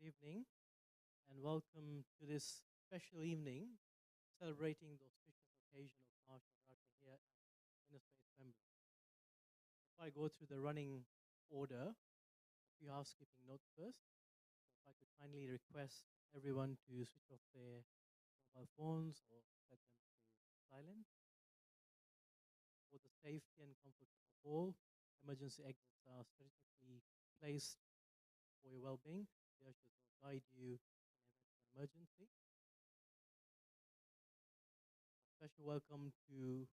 evening, and welcome to this special evening celebrating the auspicious occasion of Mah Shivratri here at Inner Space Wembley. If I go through the running order, a few housekeeping notes first. If I could kindly request everyone to switch off their mobile phones or set them to silent. For the safety and comfort of all, emergency exits are strategically placed for your well-being. They should guide you in event of emergency. A special welcome to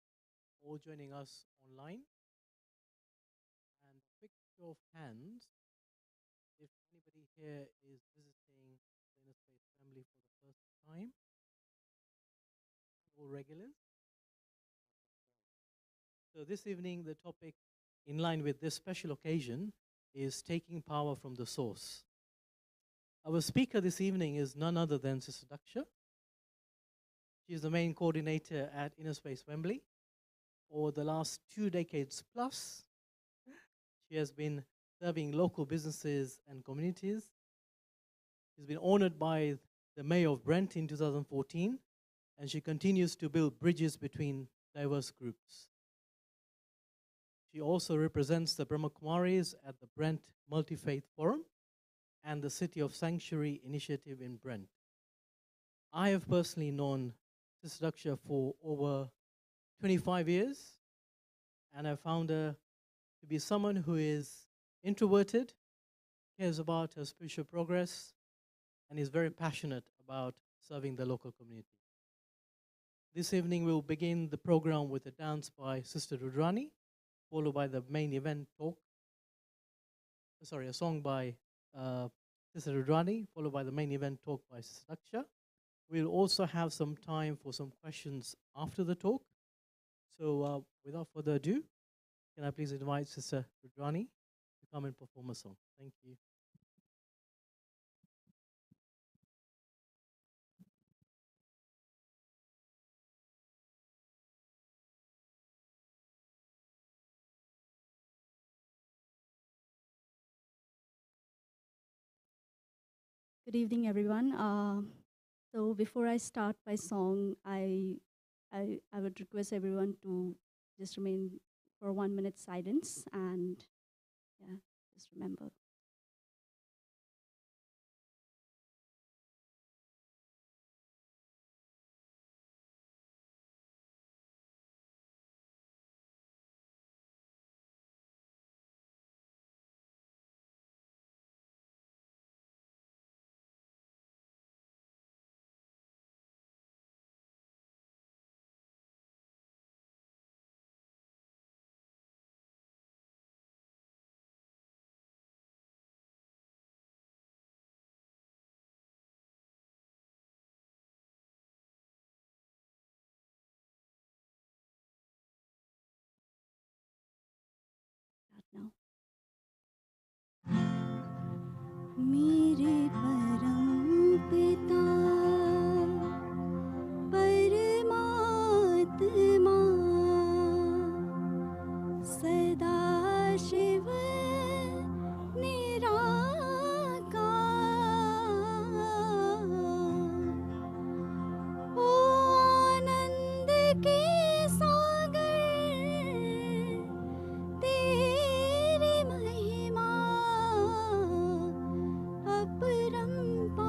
all joining us online. And a quick show of hands, if anybody here is visiting the Inner Space family for the first time, all regulars. So this evening, the topic in line with this special occasion is taking power from the source. Our speaker this evening is none other than Sister Daxa. She is the main coordinator at Inner Space Wembley. For the last 2 decades plus, she has been serving local businesses and communities. She's been honored by the Mayor of Brent in 2014, and she continues to build bridges between diverse groups. She also represents the Brahma Kumaris at the Brent Multi-Faith Forum and the City of Sanctuary initiative in Brent. I have personally known Sister Daxa for over 25 years, and I found her to be someone who is introverted, cares about her spiritual progress, and is very passionate about serving the local community. This evening we'll begin the program with a dance by Sister Rudrani, followed by the main event talk. A song by Sister Rudrani, followed by the main event talk by Sister Daxa. We'll also have some time for some questions after the talk. So without further ado, can I please invite Sister Rudrani to come and perform a song? Thank you. Good evening, everyone. So before I start my song, I would request everyone to just remain for 1 minute silence and just remember. Now. मेरे परम पिता परमात्मा सदा शिव निराकार ओ आनंद के सागर तेरी महिमा अपरंपार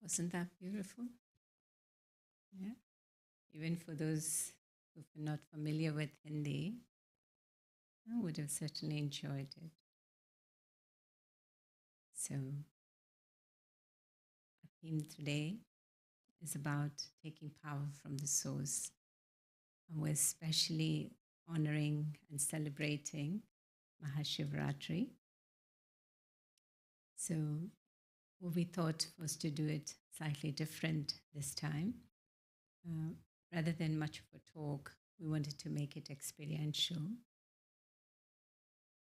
Wasn't that beautiful? Yeah. Even for those who are not familiar with Hindi, I would have certainly enjoyed it. So, our theme today is about taking power from the source. And we're especially honoring and celebrating Shivratri. So, what we thought was to do it slightly different this time. Rather than much of a talk, we wanted to make it experiential.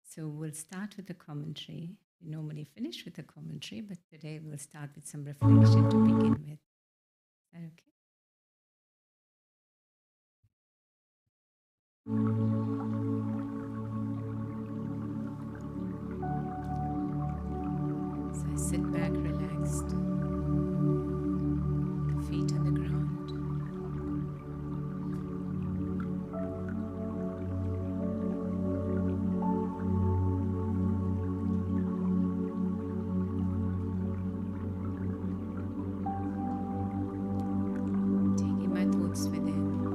So we'll start with the commentary. We normally finish with the commentary, but today we'll start with some reflection to begin with. Is that okay? So I sit back relaxed, feet on the ground. Taking my thoughts within.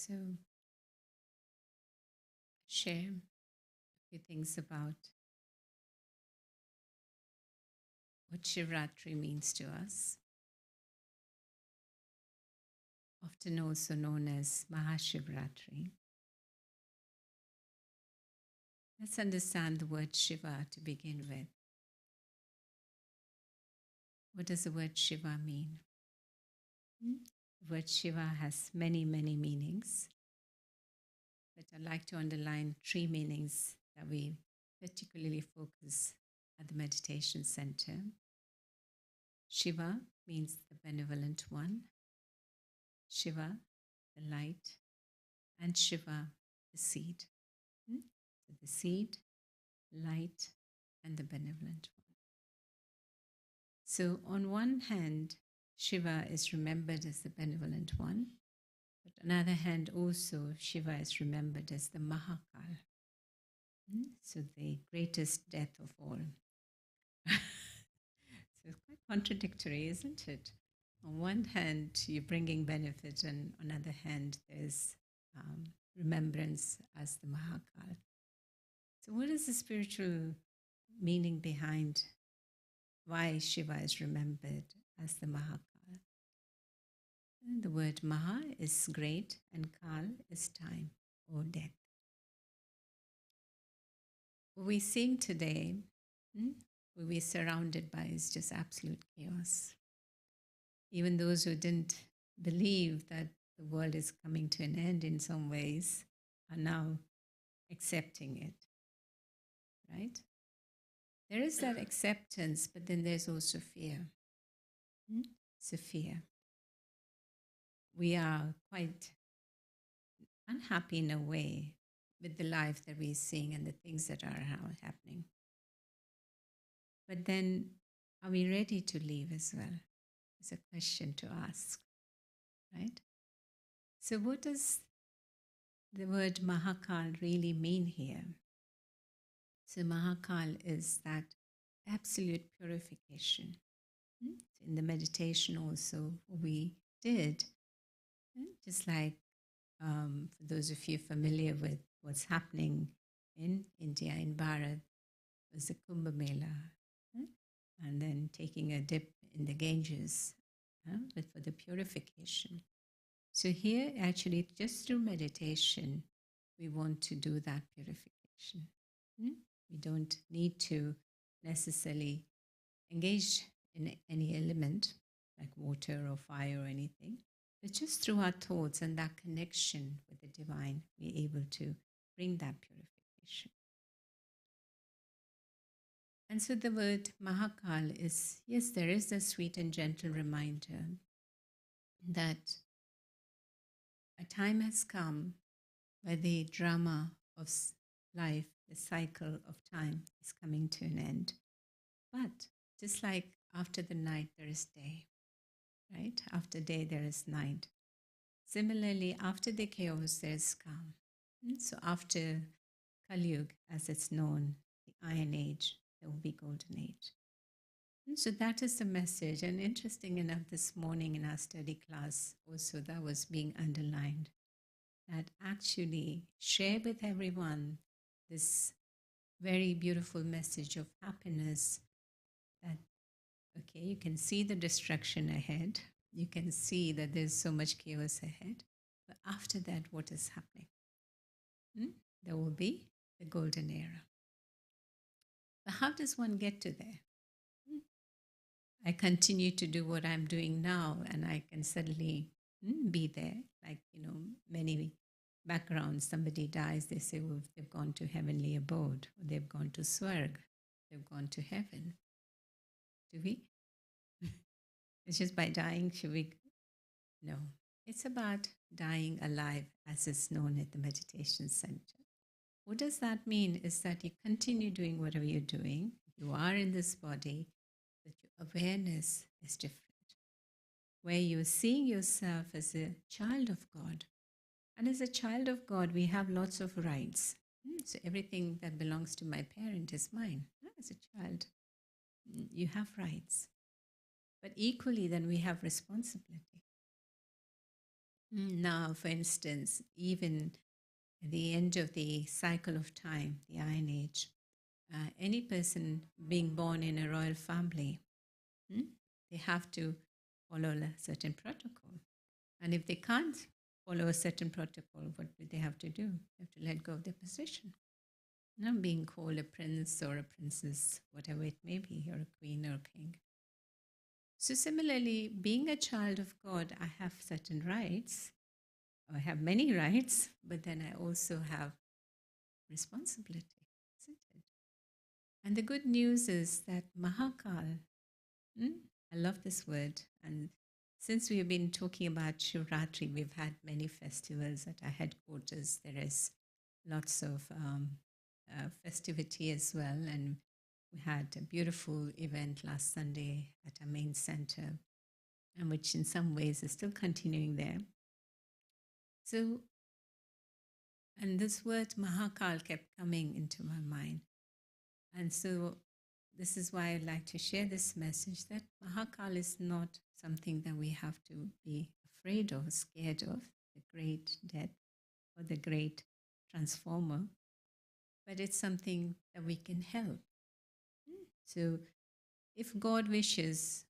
So, share a few things about what Shivratri means to us, often also known as Mahashivratri. Let's understand the word Shiva to begin with. What does the word Shiva mean? The word Shiva has many, many meanings, but I'd like to underline three meanings that we particularly focus at the meditation center. Shiva means the benevolent one, Shiva, the light, and Shiva, the seed. So the seed, light, and the benevolent one. So on one hand, Shiva is remembered as the benevolent one, but on the other hand also Shiva is remembered as the Mahakal, so the greatest death of all. So it's quite contradictory, isn't it? On one hand, you're bringing benefit, and on the other hand, there's remembrance as the Mahakal. So what is the spiritual meaning behind why Shiva is remembered as the Mahakal? And the word Maha is great and Kal is time or death. What we're seeing today, what we're surrounded by, is just absolute chaos. Even those who didn't believe that the world is coming to an end in some ways are now accepting it, right? There is that acceptance, but then there's also fear. It's a fear. We are quite unhappy in a way with the life that we're seeing and the things that are now happening. But then, are we ready to leave as well? It's a question to ask, right? So what does the word Mahakal really mean here? So Mahakal is that absolute purification. In the meditation also, we did, just like for those of you familiar with what's happening in India, in Bharat, was the Kumbh Mela, and then taking a dip in the Ganges, but for the purification. So here, actually, just through meditation, we want to do that purification. We don't need to necessarily engage in any element like water or fire or anything, but just through our thoughts and that connection with the divine, we're able to bring that purification. And so the word Mahakal is, yes, there is a sweet and gentle reminder that a time has come where the drama of life, the cycle of time, is coming to an end. But just like after the night, there is day, right? After day, there is night. Similarly, after the chaos, there is calm. So after Kali Yuga, as it's known, the Iron Age, there will be Golden Age. So that is the message. And interesting enough, this morning in our study class, also that was being underlined, that actually share with everyone this very beautiful message of happiness, that, okay, you can see the destruction ahead. You can see that there's so much chaos ahead. But after that, what is happening? There will be the golden era. But how does one get to there? I continue to do what I'm doing now, and I can suddenly be there. Like, many backgrounds, somebody dies, they say, well, they've gone to heavenly abode, or they've gone to Swarg, they've gone to heaven. Do we? It's just by dying, should we? No. It's about dying alive, as is known at the meditation center. What does that mean? Is that you continue doing whatever you're doing. You are in this body, but your awareness is different. Where you're seeing yourself as a child of God. And as a child of God, we have lots of rights. So everything that belongs to my parent is mine. As a child, you have rights. But equally, then we have responsibility. Now, for instance, even at the end of the cycle of time, the Iron Age, any person being born in a royal family, they have to follow a certain protocol. And if they can't follow a certain protocol, what do they have to do? They have to let go of their position. Not being called a prince or a princess, whatever it may be, or a queen or a king. So similarly, being a child of God, I have certain rights. I have many rights, but then I also have responsibility, isn't it? And the good news is that Mahakal, I love this word, and since we have been talking about Shivratri, we've had many festivals at our headquarters. There is lots of festivity as well, and we had a beautiful event last Sunday at our main center, and which in some ways is still continuing there. So, and this word Mahakal kept coming into my mind. And so this is why I'd like to share this message that Mahakal is not something that we have to be afraid of, scared of, the great death or the great transformer, but it's something that we can help. So if God wishes,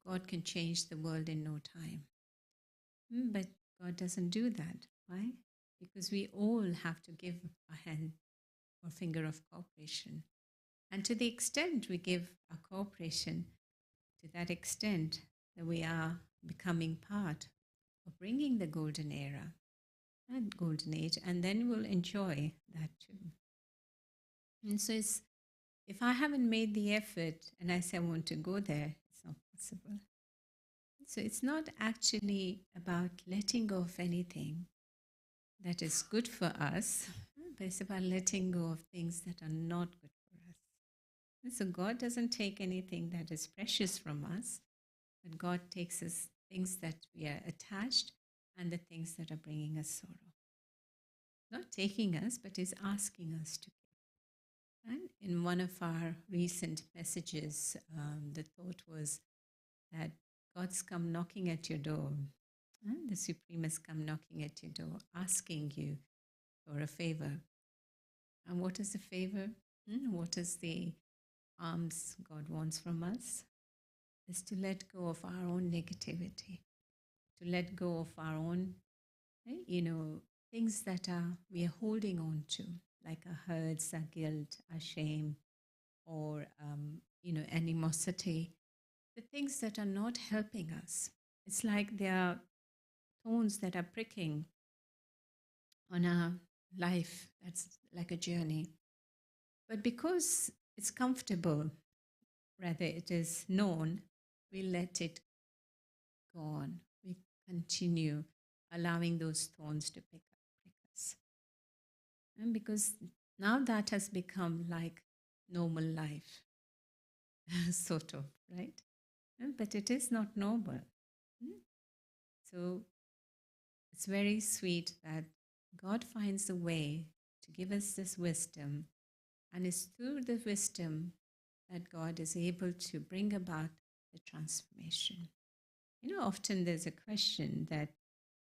God can change the world in no time. But God doesn't do that. Why? Because we all have to give a hand or finger of cooperation. And to the extent we give our cooperation, to that extent that we are becoming part of bringing the golden era and golden age, and then we'll enjoy that too. And so if I haven't made the effort and I say I want to go there, it's not possible. So it's not actually about letting go of anything that is good for us, but it's about letting go of things that are not good for us. And so God doesn't take anything that is precious from us, but God takes us things that we are attached and the things that are bringing us sorrow. Not taking us, but is asking us to give. And in one of our recent messages, the thought was that God's come knocking at your door. The Supreme has come knocking at your door, asking you for a favor. And what is the favor? What is the alms God wants from us? Is to let go of our own negativity, to let go of our own, things that we are holding on to, like our hurts, our guilt, our shame, or, animosity, the things that are not helping us. It's like there are thorns that are pricking on our life. That's like a journey. But because it's comfortable, rather it is known, we let it go on. We continue allowing those thorns to prick us. And because now that has become like normal life, sort of, right? But it is not normal. So it's very sweet that God finds a way to give us this wisdom, and it's through the wisdom that God is able to bring about the transformation. Often there's a question that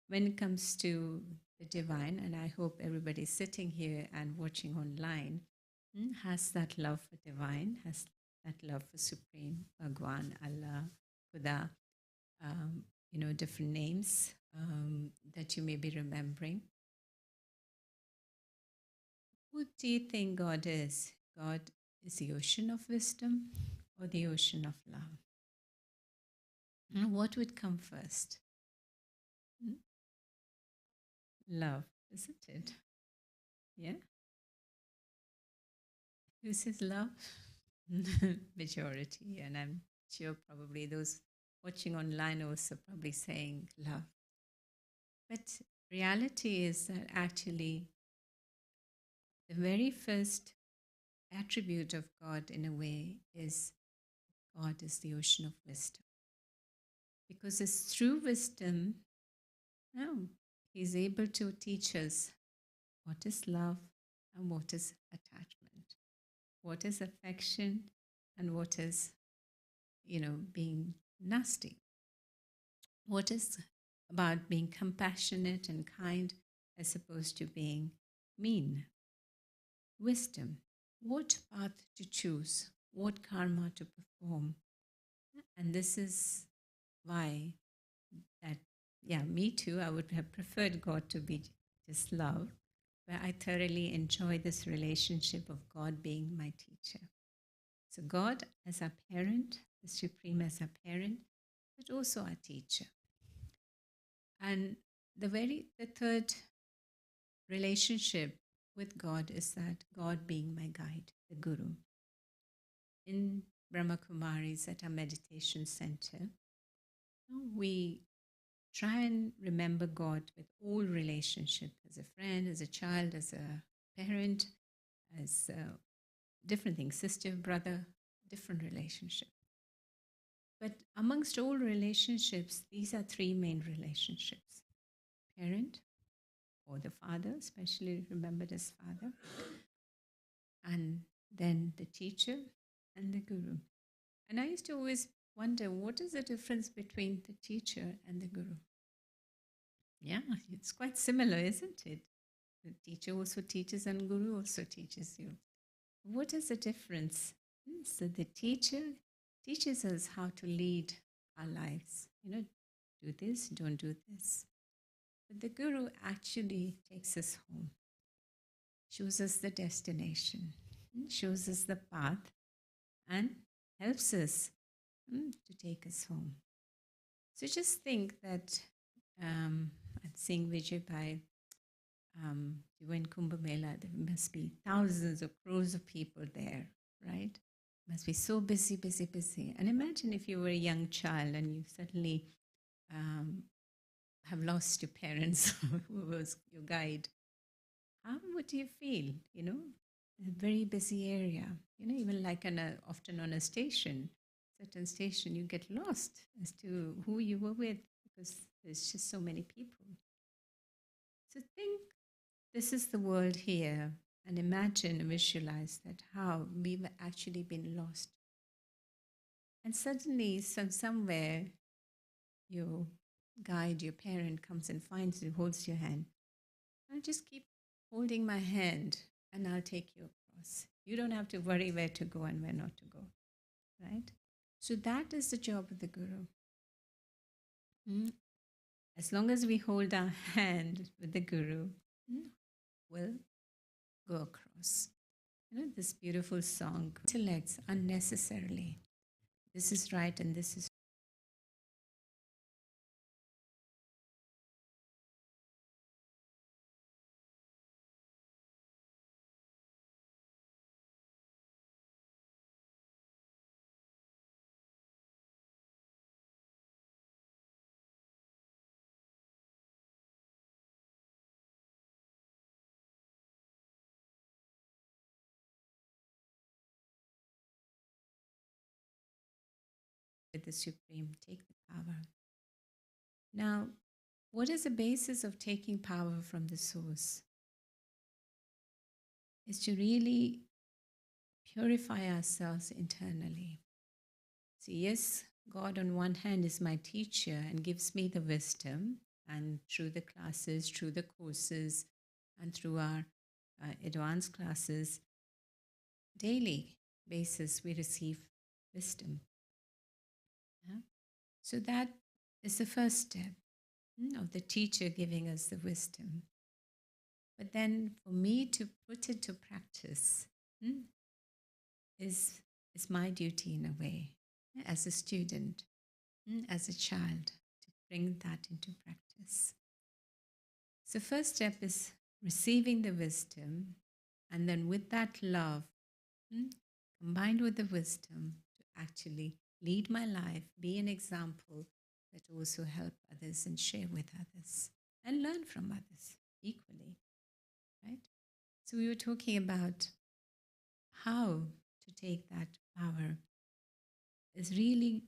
when it comes to the divine, and I hope everybody sitting here and watching online has that love for divine, has that love for Supreme, Bhagwan, Allah, Buddha, different names that you may be remembering. Who do you think God is? God is the ocean of wisdom or the ocean of love? What would come first? Love, isn't it? Yeah? Who says love? Majority, and I'm sure probably those watching online also probably saying love. But reality is that actually the very first attribute of God in a way is God is the ocean of wisdom. Because it's through wisdom, He's able to teach us what is love and what is attachment, what is affection and what is, being nasty, what is about being compassionate and kind as opposed to being mean. Wisdom, what path to choose, what karma to perform. And this is why that, yeah, me too, I would have preferred God to be just love, but I thoroughly enjoy this relationship of God being my teacher. So God as our parent, the Supreme as our parent, but also our teacher. And the third relationship with God is that God being my guide, the Guru. In Brahma Kumaris at our meditation center, we try and remember God with all relationship, as a friend, as a child, as a parent, as different things, sister, brother, different relationship. But amongst all relationships, these are three main relationships. Parent, or the father, especially remembered as father, and then the teacher and the guru. And I used to always wonder, what is the difference between the teacher and the guru? Yeah, it's quite similar, isn't it? The teacher also teaches and guru also teaches you. What is the difference? So the teacher teaches us how to lead our lives. Do this, don't do this. But the guru actually takes us home, shows us the destination, shows us the path, and helps us to take us home. So just think that at Singh Vijay you went Kumbh Mela, there must be thousands or crores of people there, right? Must be so busy, busy, busy. And imagine if you were a young child and you suddenly have lost your parents, who was your guide. How would you feel, a very busy area, even like often on a station, certain station, you get lost as to who you were with because there's just so many people. So think this is the world here, and imagine and visualize that how we've actually been lost. And suddenly, somewhere, your guide, your parent comes and finds you, holds your hand. I'll just keep holding my hand and I'll take you across. You don't have to worry where to go and where not to go, right? So that is the job of the Guru. As long as we hold our hand with the Guru, we'll go across. This beautiful song, intellects unnecessarily. This is right and this is with the Supreme. Take the power. Now, what is the basis of taking power from the source? Is to really purify ourselves internally. So yes, God on one hand is my teacher and gives me the wisdom, and through the classes, through the courses, and through our advanced classes, daily basis we receive wisdom. Yeah? So that is the first step of the teacher giving us the wisdom. But then for me to put it to practice is my duty in a way, as a student, as a child, to bring that into practice. So first step is receiving the wisdom, and then with that love, combined with the wisdom, to actually lead my life, be an example that also help others and share with others and learn from others equally, right? So we were talking about how to take that power is really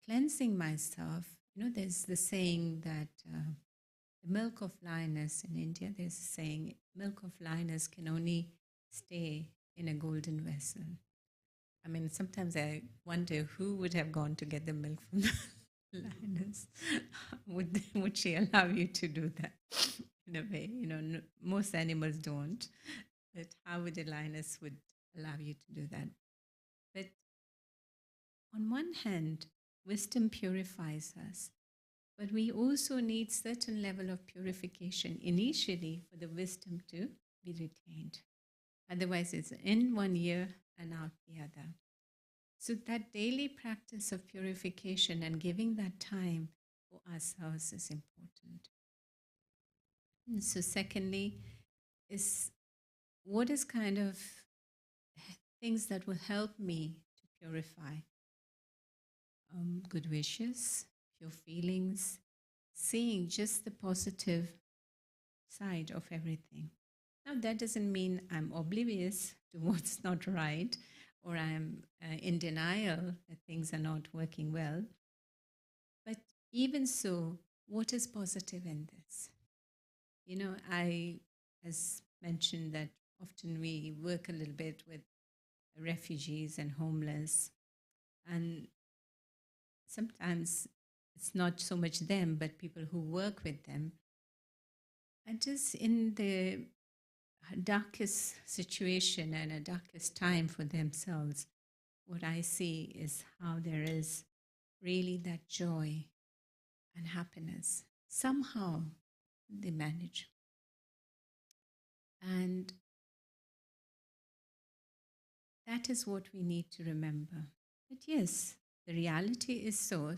cleansing myself. There's the saying that the milk of lioness in India, there's a saying, milk of lioness can only stay in a golden vessel. I mean, sometimes I wonder who would have gone to get the milk from the Lioness, would she allow you to do that? In a way, most animals don't. But how would a lioness would allow you to do that? But on one hand, wisdom purifies us, but we also need certain level of purification initially for the wisdom to be retained. Otherwise, it's in one ear and out the other. So that daily practice of purification and giving that time for ourselves is important. And so secondly, is what is kind of things that will help me to purify? Good wishes, pure feelings, seeing just the positive side of everything. Now, that doesn't mean I'm oblivious to what's not right, or I'm in denial that things are not working well. But even so, what is positive in this? I, as mentioned, that often we work a little bit with refugees and homeless, and sometimes it's not so much them, but people who work with them. And just in the darkest situation and a darkest time for themselves, what I see is how there is really that joy and happiness. Somehow they manage. And that is what we need to remember. That yes, the reality is so,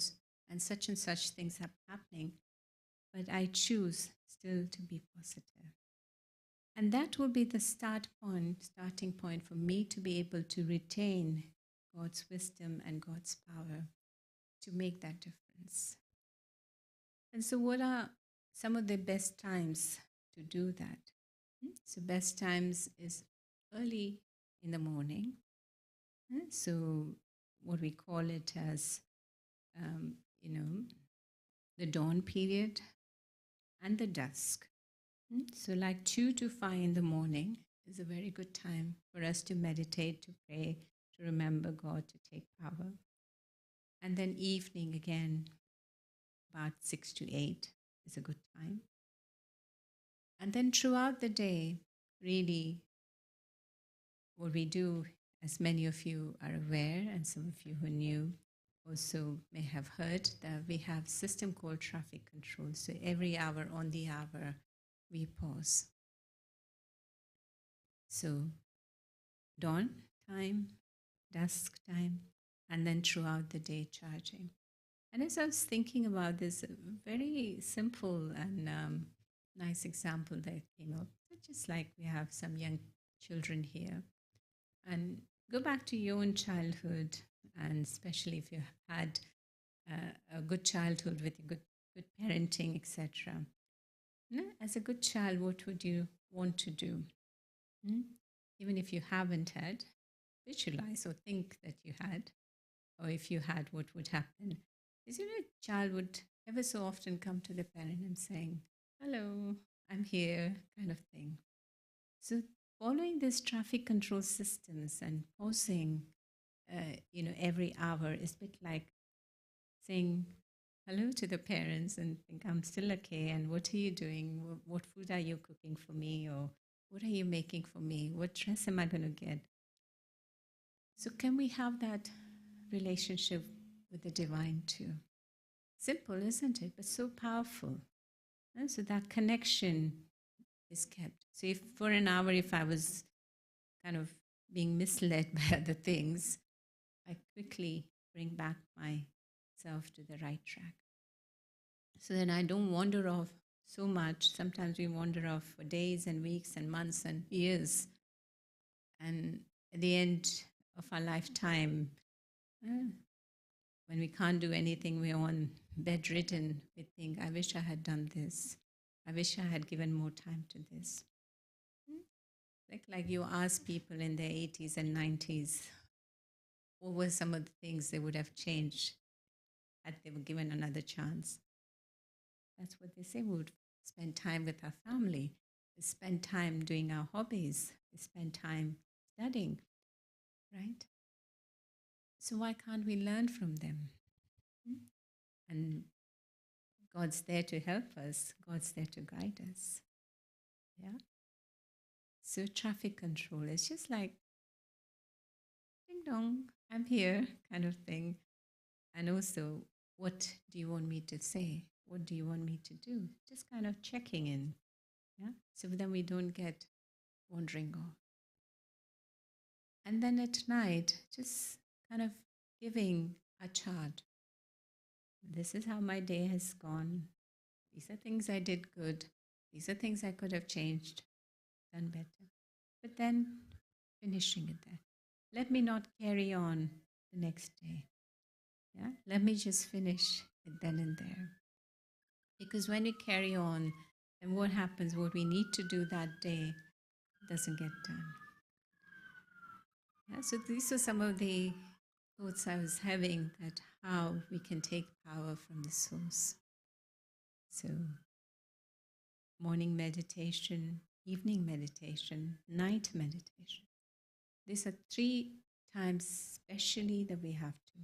and such things are happening, but I choose still to be positive. And that will be the starting point for me to be able to retain God's wisdom and God's power to make that difference. And so what are some of the best times to do that? So best times is early in the morning. So what we call it as, the dawn period and the dusk. So like 2 to 5 in the morning is a very good time for us to meditate, to pray, to remember God, to take power. And then evening again, about 6 to 8 is a good time. And then throughout the day, really what we do, as many of you are aware, and some of you who knew also may have heard, that we have a system called traffic control. So every hour on the hour, we pause. So dawn time, dusk time, and then throughout the day charging. And as I was thinking about this, very simple and nice example that came up, just like we have some young children here, and go back to your own childhood, and especially if you had a good childhood with good parenting, etc. As a good child, what would you want to do? Even if you haven't had, visualize or think that you had, or if you had, what would happen? Is a child would ever so often come to the parent and saying, "Hello, I'm here," kind of thing. So following these traffic control systems and pausing, every hour is a bit like saying hello to the parents and think, "I'm still okay, and what are you doing? What food are you cooking for me? Or what are you making for me? What dress am I going to get?" So can we have that relationship with the divine too? Simple, isn't it? But so powerful. And so that connection is kept. So if for an hour, if I was kind of being misled by other things, I quickly bring back myself to the right track. So then I don't wander off so much. Sometimes we wander off for days and weeks and months and years. And at the end of our lifetime, when we can't do anything, we're on bedridden, we think, "I wish I had done this. I wish I had given more time to this." Like you ask people in their 80s and 90s, what were some of the things they would have changed had they were given another chance? That's what they say. We would spend time with our family. We spend time doing our hobbies. We spend time studying, right? So why can't we learn from them? And God's there to help us. God's there to guide us. Yeah. So traffic control is just like, ding dong, I'm here kind of thing. And also, what do you want me to say? What do you want me to do? Just kind of checking in. Yeah. So then we don't get wandering off. And then at night, just kind of giving a chart. This is how my day has gone. These are things I did good. These are things I could have changed, done better. But then finishing it there. Let me not carry on the next day. Yeah, let me just finish it then and there. Because when we carry on, and what happens, what we need to do that day doesn't get done. Yeah, so these are some of the thoughts I was having, that how we can take power from the source. So morning meditation, evening meditation, night meditation. These are 3 times specially that we have to.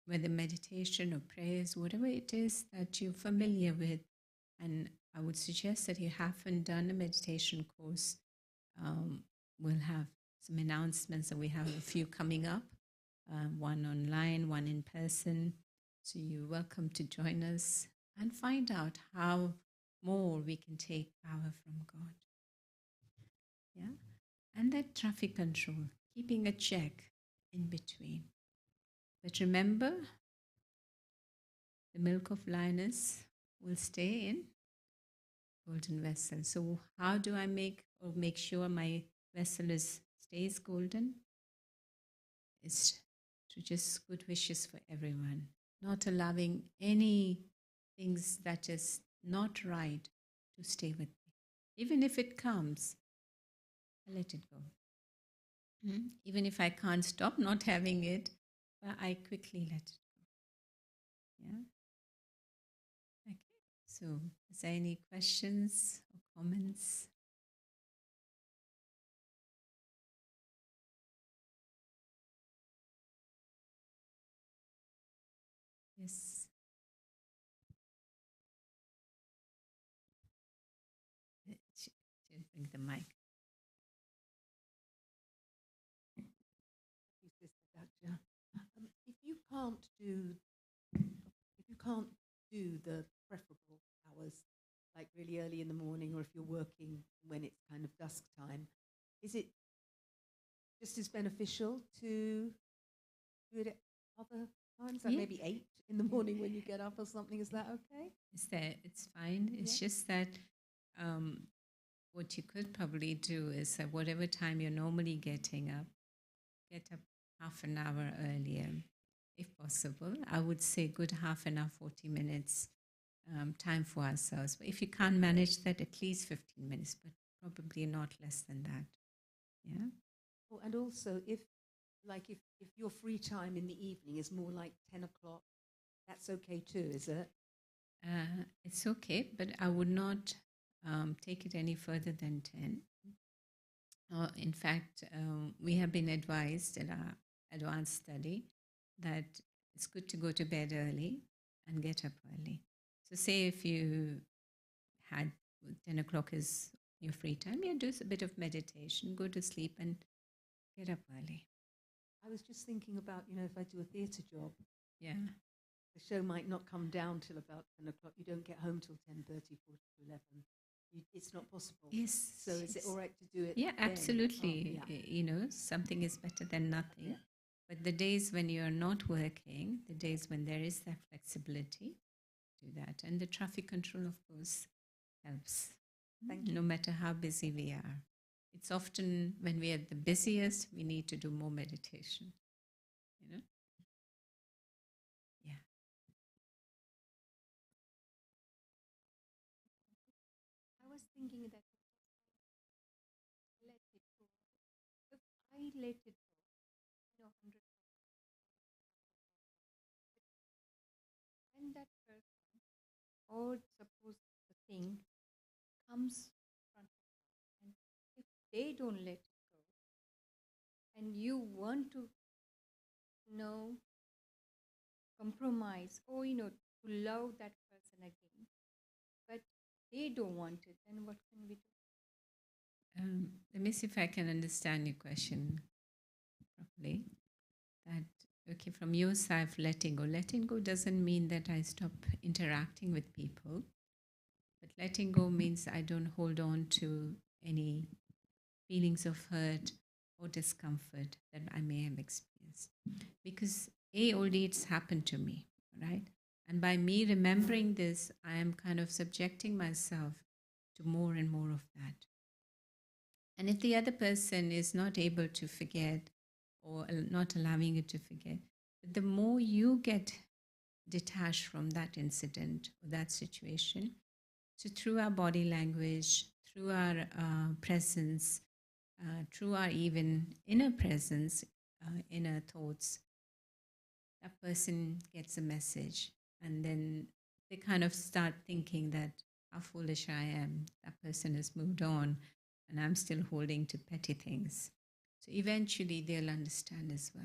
Whether meditation or prayers, whatever it is that you're familiar with. And I would suggest that you haven't done a meditation course. We'll have some announcements, and we have a few coming up, one online, one in person. So you're welcome to join us and find out how more we can take power from God. Yeah, and that traffic control, keeping a check in between. But remember, the milk of lioness will stay in golden vessel. So how do I make sure my vessel stays golden? It's to just good wishes for everyone, not allowing any things that is not right to stay with me. Even if it comes, I let it go. Even if I can't stop not having it, but I quickly let it go. Yeah. Okay. So, is there any questions or comments? Yes. Bring the mic. Sister Daxa. If you can't do the preferable hours, like really early in the morning, or if you're working when it's kind of dusk time, is it just as beneficial to do it at other times, like maybe 8 in the morning when you get up or something? Is that okay? It's fine. It's just that what you could probably do is at whatever time you're normally getting up, get up half an hour earlier, if possible. I would say good half an hour, 40 minutes time for ourselves. But if you can't manage that, at least 15 minutes, but probably not less than that. Yeah. Oh, and also, if your free time in the evening is more like 10 o'clock, that's okay too, is it? It's okay, but I would not take it any further than 10. In fact, we have been advised in our advanced study that it's good to go to bed early and get up early. So say if you had 10 o'clock is your free time, you do a bit of meditation, go to sleep and get up early. I was just thinking about, if I do a theatre job, Yeah. the show might not come down till about 10 o'clock. You don't get home till 10:30, 40 to 11. It's not possible. Yes. So is it all right to do it? Yeah, then? absolutely. Oh, yeah. Something is better than nothing. Yeah. But the days when you're not working, the days when there is that flexibility, do that. And the traffic control, of course, helps. Thank you. No matter how busy we are. It's often when we are the busiest, we need to do more meditation. Yeah. I was thinking that let it go. If I let it go, 100%, when that person or suppose the thing comes front of you, and if they don't let it go, and you want to know compromise or, to love that person again, but they don't want it, then what can we do? Let me see if I can understand your question properly. That, okay, from your side, letting go doesn't mean that I stop interacting with people, but letting go means I don't hold on to any feelings of hurt or discomfort that I may have experienced. Because already it's happened to me, right? And by me remembering this, I am kind of subjecting myself to more and more of that. And if the other person is not able to forget or not allowing you to forget, the more you get detached from that incident or that situation, so through our body language, through our presence, through our even inner presence, inner thoughts, that person gets a message. And then they kind of start thinking that how foolish I am. That person has moved on and I'm still holding to petty things. So eventually they'll understand as well.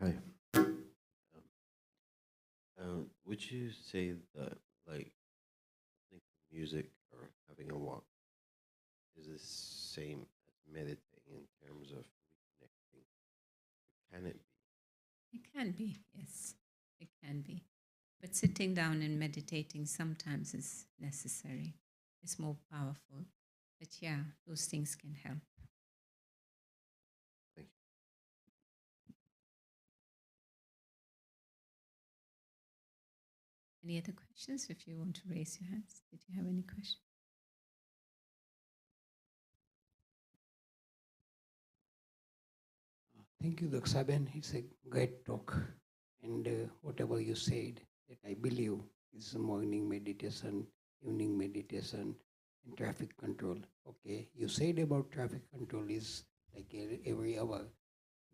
Hi. Would you say that, like, listening to music or having a walk is the same as meditating in terms of reconnecting? Can it be? It can be, yes, it can be. But sitting down and meditating sometimes is necessary. It's more powerful. But yeah, those things can help. Thank you. Any other questions? If you want to raise your hands, did you have any questions? Thank you, Daxa. It's a great talk. And whatever you said, that I believe is morning meditation, evening meditation, and traffic control. Okay, you said about traffic control is like every hour,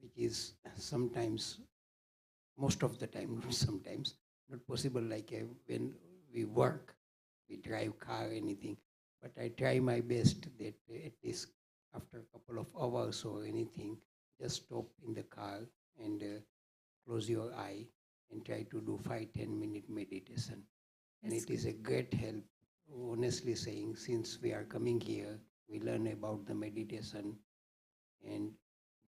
which is sometimes, most of the time, not sometimes, not possible like when we work, we drive car, anything. But I try my best that at least after a couple of hours or anything, just stop in the car and close your eye and try to do 5-10 minute meditation. And That's it is a great help, honestly saying, since we are coming here, we learn about the meditation and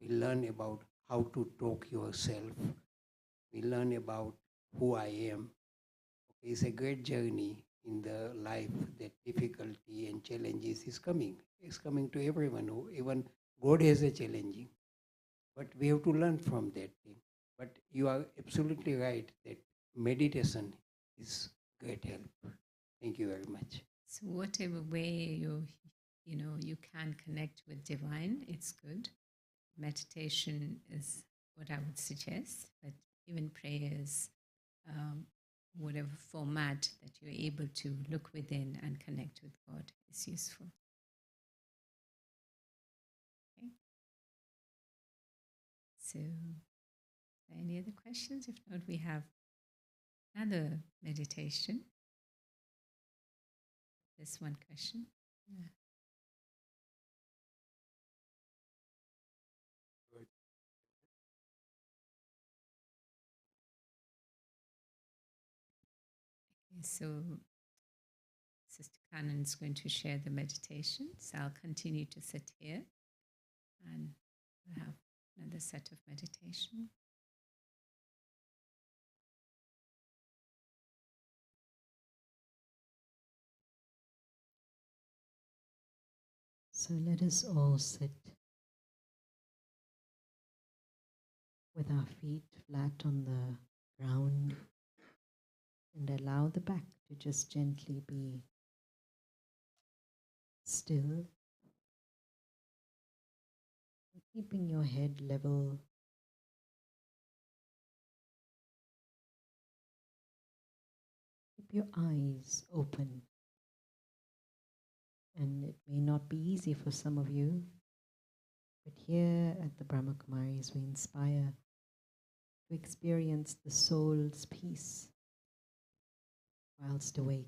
we learn about how to talk yourself. We learn about who I am. Okay, it's a great journey in the life that difficulty and challenges is coming. It's coming to everyone. Even God has a challenging. But we have to learn from that thing. But you are absolutely right that meditation is great help. Thank you very much. So whatever way you can connect with divine, it's good. Meditation is what I would suggest, but even prayers, whatever format that you're able to look within and connect with God is useful. Okay. So, any other questions? If not, we have another meditation. There's one question. Yeah. Okay, so Sister Kanan is going to share the meditation. So I'll continue to sit here and we'll have another set of meditation. So let us all sit with our feet flat on the ground and allow the back to just gently be still, keeping your head level. Keep your eyes open. And it may not be easy for some of you, but here at the Brahma Kumaris we inspire to experience the soul's peace whilst awake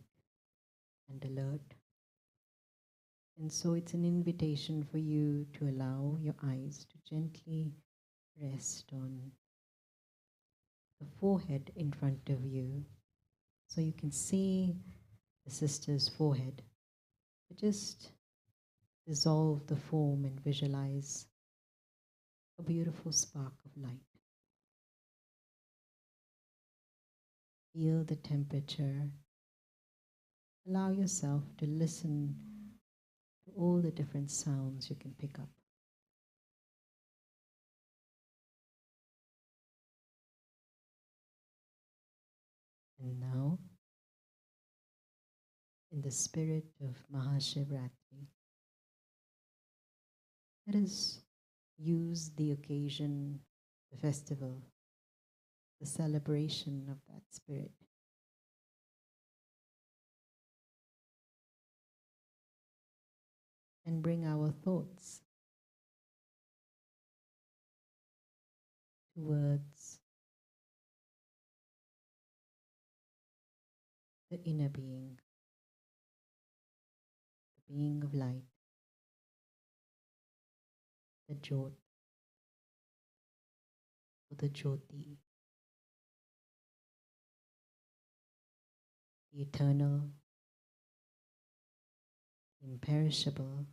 and alert. And so it's an invitation for you to allow your eyes to gently rest on the forehead in front of you. So you can see the sister's forehead, but just dissolve the form and visualize a beautiful spark of light. Feel the temperature. Allow yourself to listen to all the different sounds you can pick up. And now, in the spirit of Shivratri, let us use the occasion, the festival, the celebration of that spirit and bring our thoughts towards the inner being, the being of light, the Jyot, or the Jyoti, the eternal, imperishable,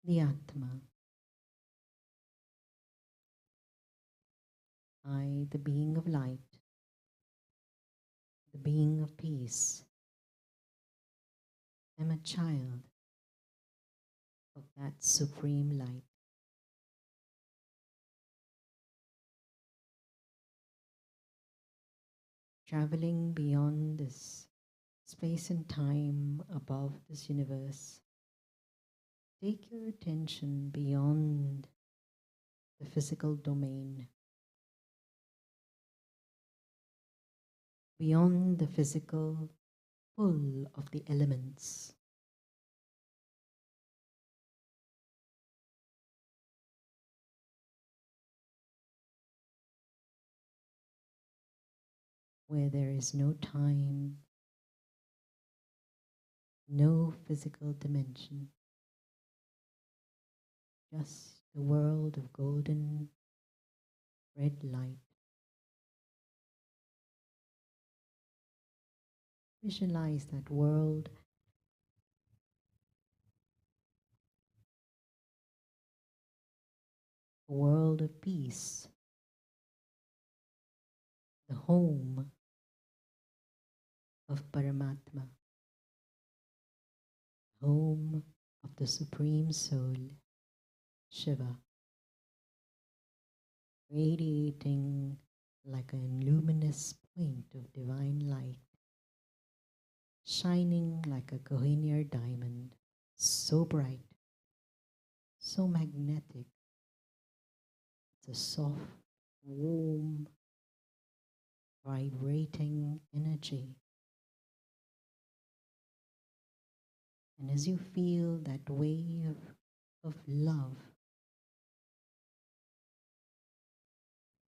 the Atma. I, the being of light, the being of peace, am a child of that supreme light. Traveling beyond this space and time above this universe, take your attention beyond the physical domain, beyond the physical pull of the elements. Where there is no time, no physical dimension, just the world of golden red light. Visualize that world a world of peace, the home of Paramatma, home of the Supreme Soul, Shiva, radiating like a luminous point of divine light, shining like a Kohinoor diamond, so bright, so magnetic. It's a soft, warm, vibrating energy. And as you feel that wave of love,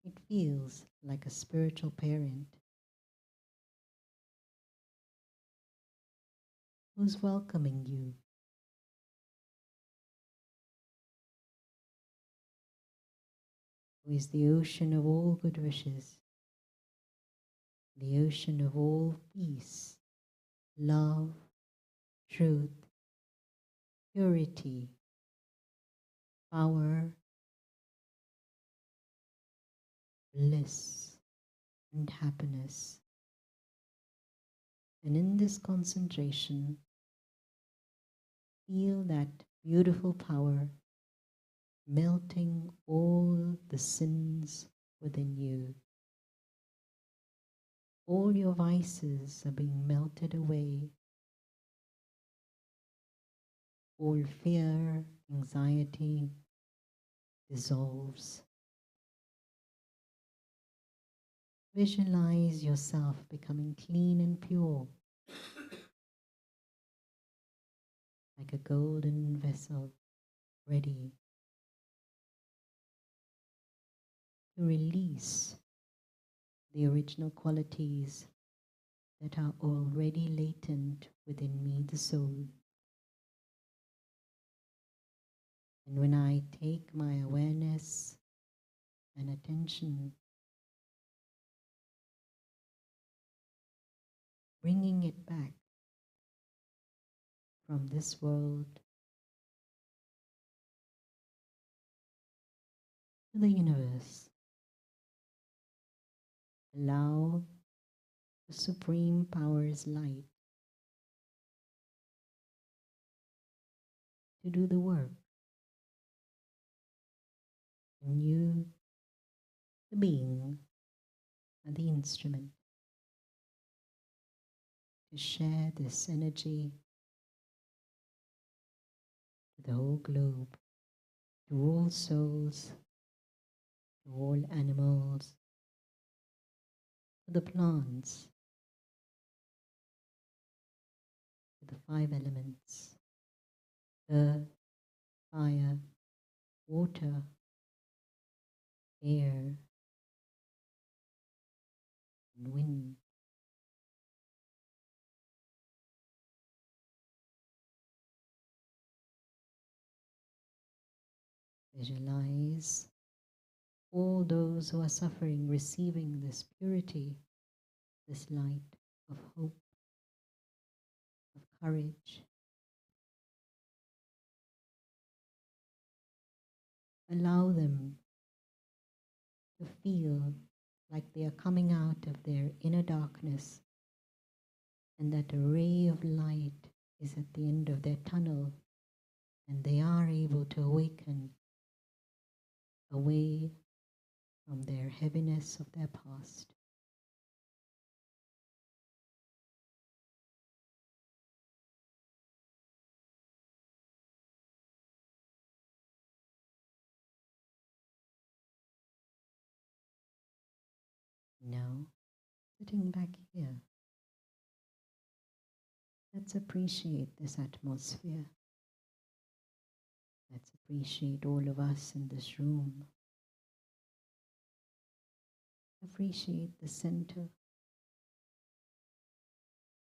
it feels like a spiritual parent who's welcoming you, who is the ocean of all good wishes, the ocean of all peace, love, truth, purity, power, bliss, and happiness. And in this concentration, feel that beautiful power melting all the sins within you. All your vices are being melted away. All fear, anxiety dissolves. Visualize yourself becoming clean and pure, like a golden vessel ready to release the original qualities that are already latent within me, the soul. And when I take my awareness and attention, bringing it back from this world to the universe, allow the Supreme Power's light to do the work. And you, the being, are the instrument to share this energy to the whole globe, to all souls, to all animals, to the plants, to the 5 elements, earth, fire, water, air, and wind. Visualize all those who are suffering receiving this purity, this light of hope, of courage. Allow them to feel like they are coming out of their inner darkness and that a ray of light is at the end of their tunnel and they are able to awaken away from their heaviness of their past. Now, sitting back here, let's appreciate this atmosphere. Let's appreciate all of us in this room. Appreciate the center.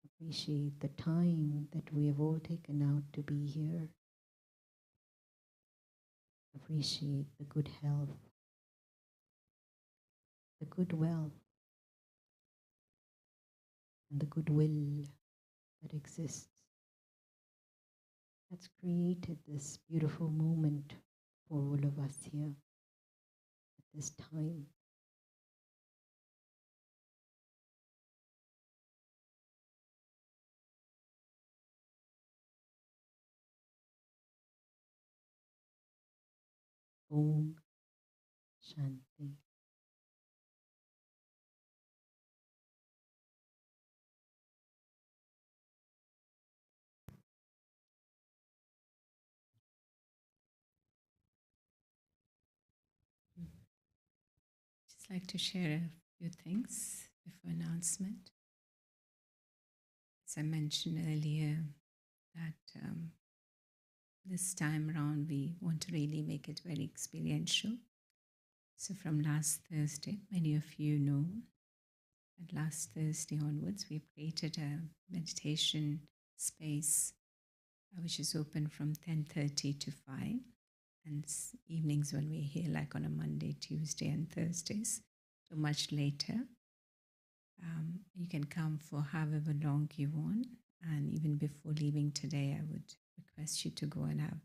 Appreciate the time that we have all taken out to be here. Appreciate the good health, the good wealth, and the goodwill that exists, that's created this beautiful moment for all of us here at this time. Om Shanti. Just like to share a few things before announcement. As I mentioned earlier, that this time around we want to really make it very experiential. So from last Thursday, many of you know that last Thursday onwards, we created a meditation space which is open from 10:30 to 5. And evenings when we're here, like on a Monday, Tuesday, and Thursdays, so much later. You can come for however long you want. And even before leaving today, I would request you to go and have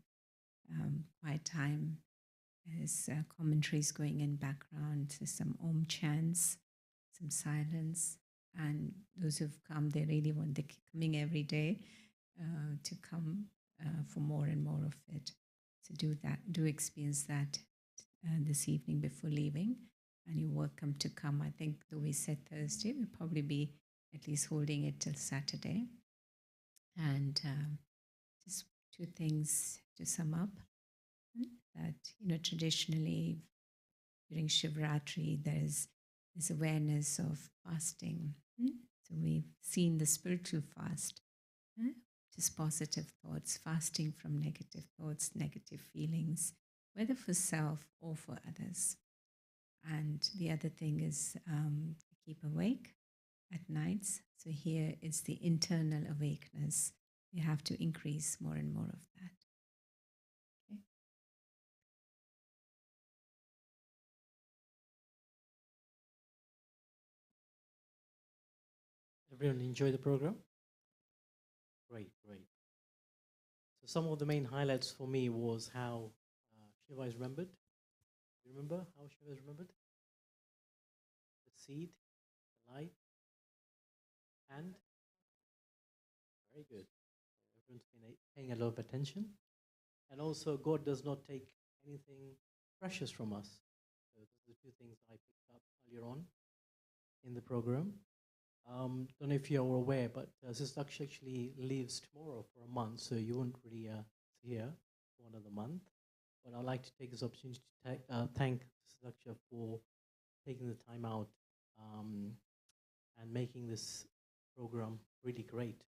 quiet time. There's commentaries going in background, there's some Om chants, some silence. And those who've come, they really want, they're coming every day to come for more and more of it. So do that, do experience that this evening before leaving. And you're welcome to come. I think though we said Thursday, we'll probably be at least holding it till Saturday. And just 2 things to sum up. That, traditionally during Shivratri, there's this awareness of fasting. So we've seen the spiritual fast, just positive thoughts, fasting from negative thoughts, negative feelings, whether for self or for others. And the other thing is keep awake at nights. So here is the internal awakeness. We have to increase more and more of that. Okay. Everyone enjoy the program? Great, great. So some of the main highlights for me was how Shiva is remembered. You remember how Shiva is remembered? The seed, the light, and very good. Everyone's been paying a lot of attention. And also, God does not take anything precious from us. So those are the two things I picked up earlier on in the program. Don't know if you're aware, but Sister Daksha actually leaves tomorrow for a month, so you won't really see her for another month. But I'd like to take this opportunity to thank Sister Daksha for taking the time out and making this program really great.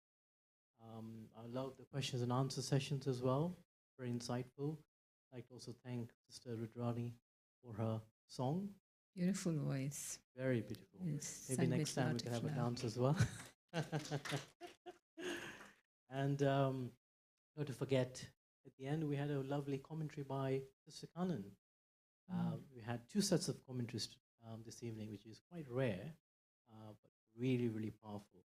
I love the questions and answer sessions as well, very insightful. I'd like to also thank Sister Rudrani for her song. Beautiful voice. Very beautiful. Yes, Maybe sung next with time we lot can of have a love. dance as well. And not to forget, at the end we had a lovely commentary by Sister Kanan. We had two sets of commentaries this evening, which is quite rare, but really, really powerful.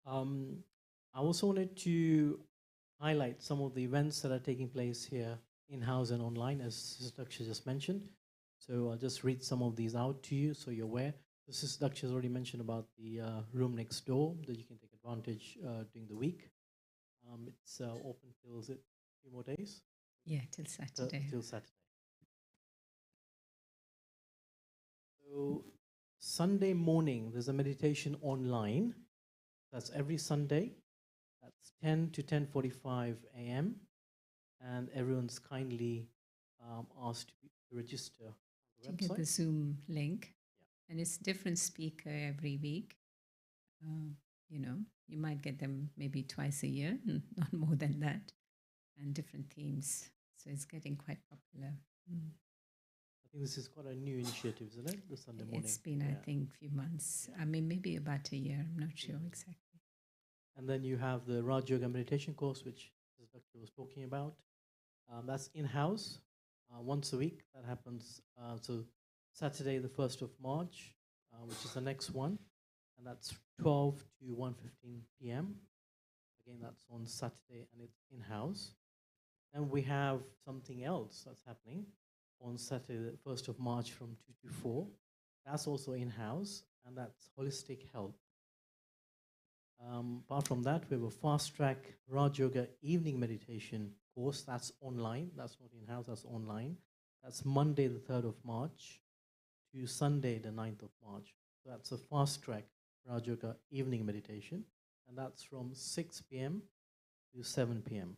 I also wanted to highlight some of the events that are taking place here in-house and online, as Sister Daksha just mentioned. So I'll just read some of these out to you so you're aware. So Sister Daksha has already mentioned about the room next door that you can take advantage during the week. It's open till, is it a few more days? Yeah, till Saturday. Till Saturday. So Sunday morning, there's a meditation online. That's every Sunday. That's 10 to 10:45 a.m. And everyone's kindly asked to register on the To get the website. Zoom link. Yeah. And it's different speaker every week. You know, you might get them maybe twice a year, not more than that, and different themes. So it's getting quite popular. I think this is quite a new initiative, isn't it? The Sunday morning. It's been, I think, a few months. Yeah. I mean, maybe about a year. I'm not sure exactly. And then you have the Raj Yoga meditation course, which the doctor was talking about. That's in-house, once a week. That happens, so Saturday, the 1st of March, which is the next one. And that's 12 to 1:15 p.m. Again, that's on Saturday, and it's in-house. Then we have something else that's happening on Saturday, the 1st of March from 2 to 4. That's also in-house, and that's holistic health. Apart from that, we have a fast-track Raj Yoga evening meditation course. That's online. That's not in-house, that's online. That's Monday, the 3rd of March to Sunday, the 9th of March. So that's a fast-track Raj Yoga evening meditation. And that's from 6 p.m. to 7 p.m.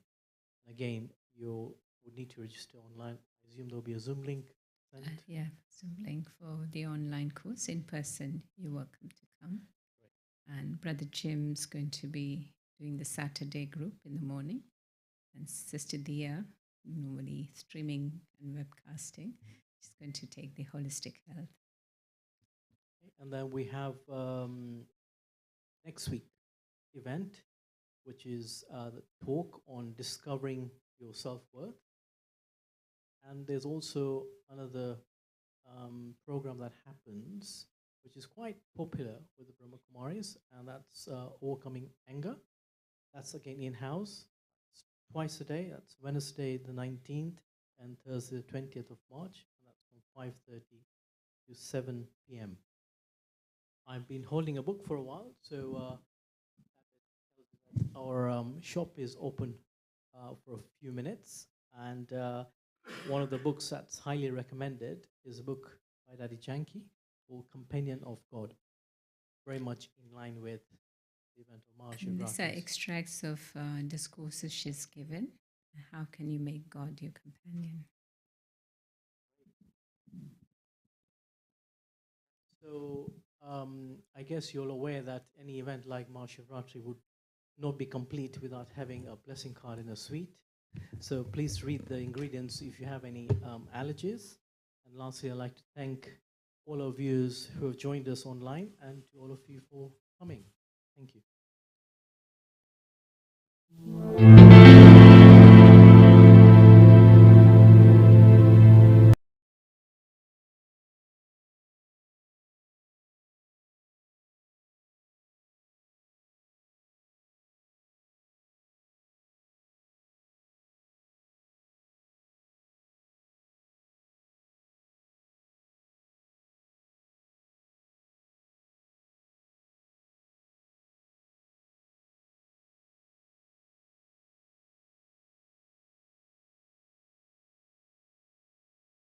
Again, you would need to register online. I assume there'll be a Zoom link sent. Yeah, Zoom link for the online course. In person, you're welcome to come. Right. And Brother Jim's going to be doing the Saturday group in the morning. And Sister Dia, normally streaming and webcasting, she's going to take the holistic health. And then we have next week event, which is the talk on discovering your self-worth. And there's also another program that happens, which is quite popular with the Brahma Kumaris, and that's overcoming anger. That's again in-house. It's twice a day. That's Wednesday the 19th and Thursday the 20th of March. And that's from 5:30 to 7 p.m. I've been holding a book for a while, so our shop is open for a few minutes. And one of the books that's highly recommended is a book by Daddy Janki called Companion of God. Very much in line with the event of Maha And these are Shivratri. extracts of discourses she's given. How can you make God your companion? So I guess you're aware that any event like Maha Shivratri would not be complete without having a blessing card in a sweet. So please read the ingredients if you have any allergies. And lastly, I'd like to thank all our viewers who have joined us online and to all of you for coming.